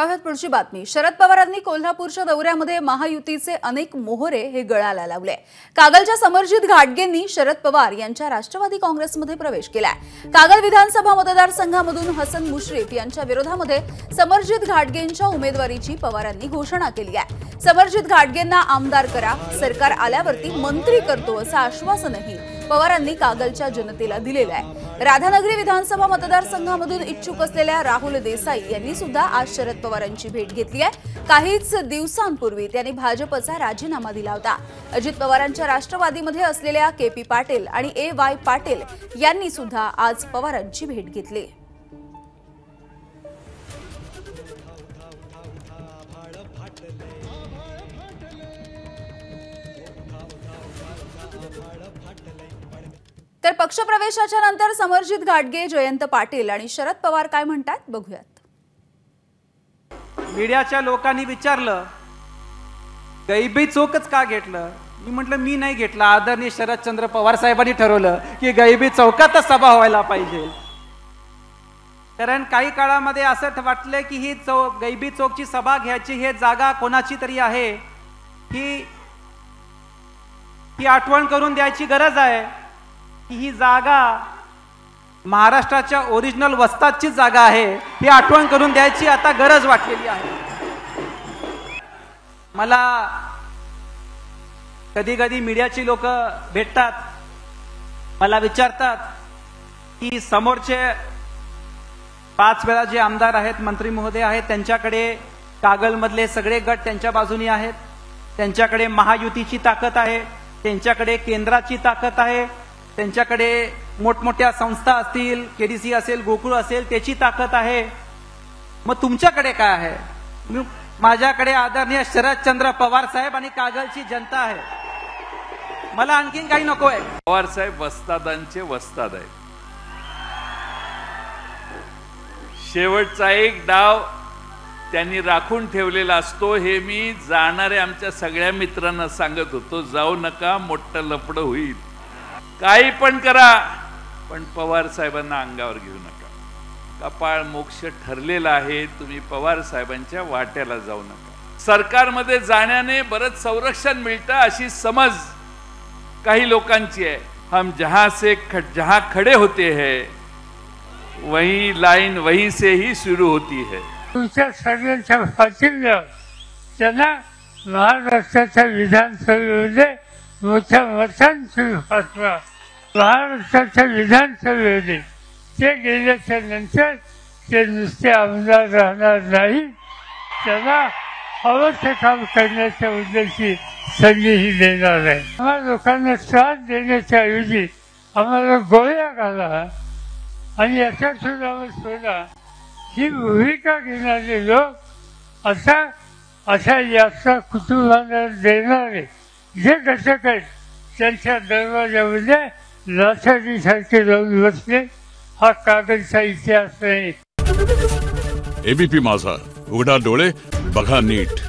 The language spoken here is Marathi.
पाहत पुढची बातमी। शरद पवारांनी कोल्हापूरच्या दौऱ्यामध्ये महायुतीचे अनेक मोहरे हे गळाला लावले। कागलच्या समरजित घाटगेंनी शरद पवार यांच्या राष्ट्रवादी काँग्रेसमध्ये प्रवेश केलाय। कागल विधानसभा मतदारसंघामधून हसन मुश्रीफ यांच्या विरोधामध्ये समरजित घाटगेंच्या उमेदवारीची पवारांनी घोषणा केली आहे। समरजित घाटगेंना आमदार करा, सरकार आल्यावरती मंत्री करतो असं आश्वासनही पवारांनी कागलच्या जनतेला दिलेलं आहे। राधानगरी विधानसभा मतदारसंघामधून इच्छुक असलेल्या राहुल देसाई यांनी सुद्धा आज शरद पवारांची भेट घेतली आहे। काहीच दिवसांपूर्वी त्यांनी भाजपचा राजीनामा दिला होता। अजित पवारांच्या राष्ट्रवादीमध्ये असलेल्या के.पी. पाटील आणि ए.वाय. पाटील यांनी सुद्धा आज पवारांची भेट घेतली। तर पक्षप्रवेशाच्या नंतर समरजित घाटगे, जयंत पाटील आणि शरद पवार काय म्हणतात बघूयात। मीडियाच्या लोकांनी विचारलं गैबी चौकच का घेतलं? मी म्हटलं मी नाही घेतला, आदरणीय शरदचंद्र पवार साहेबांनी ठरवलं की गैबी चौकातच सभा व्हायला पाहिजे। कारण काही काळामध्ये असं वाटलं की ही गैबी चौकची सभा घ्यायची हे जागा कोणाची तरी आहे, ही आठवण करून द्यायची गरज आहे की ही जागा महाराष्ट्राच्या ओरिजिनल वस्तादची जागा आहे, ही आठवण करून द्यायची आता गरज वाटलेली आहे। मला कधी कधी मीडियाची लोक भेटतात, मला विचारतात की समोरचे 5 वेळा जे आमदार आहेत, मंत्री महोदय आहेत, त्यांच्याकडे कागलमधले सगळे गट त्यांच्या बाजूनी आहेत, त्यांच्याकडे महायुतीची ताकद आहे, त्यांच्याकडे केंद्राची ताकद आहे, त्यांच्याकडे मोठमोठ्या संस्था असतील, केडीसी असेल, गोकुळ असेल, त्याची ताकद आहे। मग तुमच्याकडे काय आहे? माझ्याकडे आदरणीय शरदचंद्र पवार साहेब आणि कागलची जनता आहे। मला आणखीन काही नकोय। पवार साहेब वस्तादांचे वस्ताद आहेत। शेवटचा एक डाव त्यांनी राखून ठेवलेला असतो हे मी जाणाऱ्या आमच्या सगळ्या मित्रांना सांगत होतो, जाऊ नका, मोठं लफडं होईल, काही पण करा, पण पवार साहेबांना अंगावर घेऊ नका। कपाळ मोक्ष ठरलेला आहे, तुम्ही पवार साहेबांच्या वाट्याला जाऊ नका। सरकारमध्ये जाण्याने बरंच संरक्षण मिळतं अशी समज काही लोकांची आहे। हम जहां खड़े होते हैं वही लाइन वहीं से ही शुरू होती है। तुमच्या सगळ्यांच्या पाठिंब्या त्यांना महाराष्ट्राच्या विधानसभेमध्ये मोठ्या मतांची महाराष्ट्राच्या विधानसभेमध्ये ते गेल्याच्या नंतर ते नुसते आमदार राहणार नाही, त्यांना हवं ते काम करण्याच्या उद्देशी संधीही देणार आहे। आम्हाला लोकांना त्रास देण्याच्या ऐवजी आम्हाला गोळ्या घाला आणि याच्यातून आम्हाला सोडा, ही भूमिका घेणारे लोक अशा यात्रा कुटुंबाला देणारे जे घटक आहेत त्यांच्या दरवाजामध्ये लाचारीसारखे जाऊन बसले, हा कागलचा इतिहास नाही। एबीपी माझा, उघडा डोळे बघा नीट।